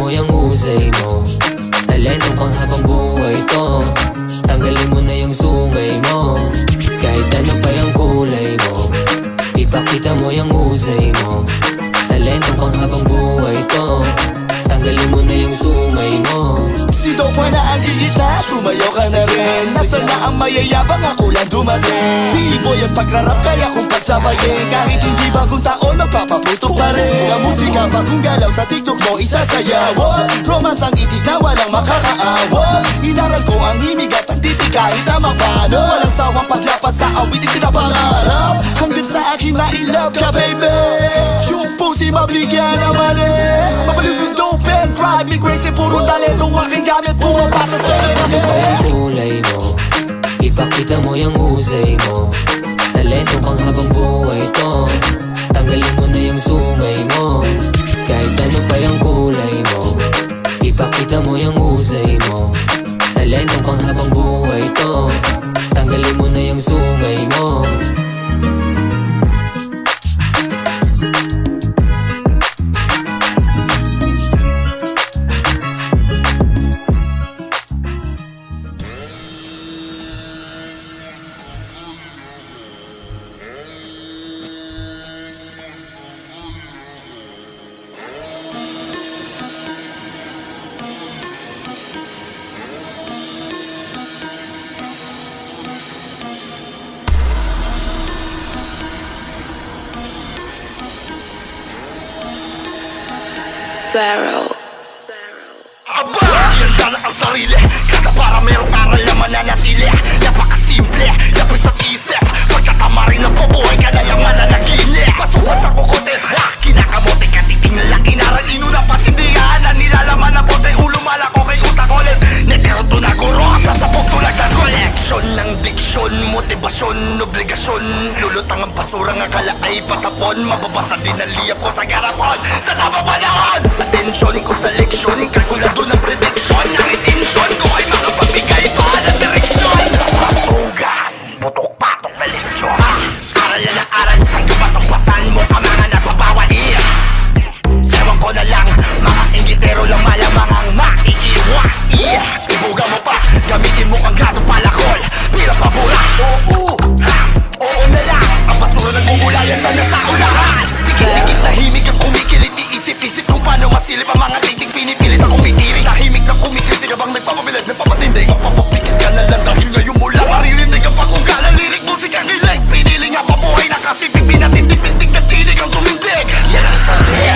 mo yung husay mo. Talento pang habang buhay to. Tanggalin mo na yung sungay mo. Kahit ano pa yung kulay mo, ipakita mo yung husay mo. Talento pang habang buhay to. Tanggalin mo na yung sungay mo. Sido pa na ang gigita, sumayaw ka na rin. Nasaan na ang mayayabang, ako lang dumating. P-boy at pagrarap kaya kong pagsabayin. Kahit hindi bagong taon, magpapaputo pa rin. Ang musika bagong galaw sa TikTok mo isasayaw. Romance ang itig na walang makakaawa. Inaral ko ang himig at ang titig kahit na mapano. Walang sawang paglapat sa awitin pinapangarap. Hanggang sa akin ma-ilove ka baby. Yung pusi mabigyan ng mali. Mabalis yung dope and drive me crazy. Puro talento aking gamit, pumapata sa Talento pa yung kulay mo. Ipakita mo yung husay mo. Talento pang habang buhay to. Tanggalin mo na yung sungay mo. Kahit ano pa yung kulay mo, ipakita mo yung husay mo. Talento pang habang buhay to. Tanggalin mo na yung sungay mo. Barrel. Aba! Ganda na ang sarili. Kada para merong aral na mananasili. Napakasimple, yapos ang isip. Pagkatama rin ang pabuhay ka na lang mananaginip. Pasukas ang kukote, ha! Kinakamote ka, titingnan lang inaral. Inuna pasindihan na nilalaman ng kote. Ulo malako kay utak ulit. Neteroto na guro, sasapok tulag ng collection ng diksyon, motivasyon, obligasyon. Lulutang ang basurang akala ay patapon. Mababasa din ang liyap ko sa garapon. Sa tama panahon, atensyon ko sa leksyon. Kalkulado ng prediction. Ang intensyon ko ay makapabigay pa ng direksyon. Sa patugan, butok-patok na leksyon. Aral na aral, hanggang matampasan mo ang mga nagpapawait. Ewan ko na lang, mga ingitero lang malamang ang maiiwan. Ibuga mo pa, gamitin mo ang gato palakol. Tira pabura, oo, ha, oo na lang. Ang basura nagmumulayan sa nasa ulahan. Tigit-tigit tahimik ang kumikilit. Iisip-isip kung paano masilip ang mga titing pinipilit akong itiri. Tahimik na kumikilit ka bang nagpapabilag, nagpapatindig. Magpapapikit ka na lang dahil ngayon mo lang maririnig ang pag-ugala. Lirik, musika, kilig. Pinili nga pabuhay na kasi pipinatindig-pindig na tinig ang tumindig. Yan ang sarili,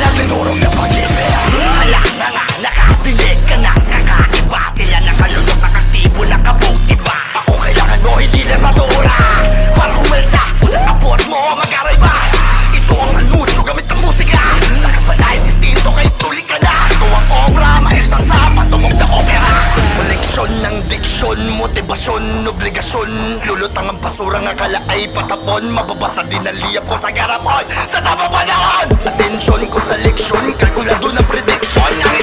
nagdurog na pag-ibig. Hala na nga, nakatinig ka ng kakaiba. Tila nakalunok, nakaktibo, nakabuti ba? Ako kailangan mo, hindi na madura. Para umalsa, kung nakapot mo, mag-aray ba? Ito ang anunsyo gamit ang musika. Nakapanay, distinto, kahit tulik ka na. Ito ang obra, maestra sa patungong na opera. Koleksyon ng diksyon, motivasyon, obligasyon. Lulutang ang basurang akala ay patapon. Mababasa din ang liyap ko sa garapon. Sa tama panahon, atensyon ko sa leksyon. Kalkulado ng prediksyon. Ang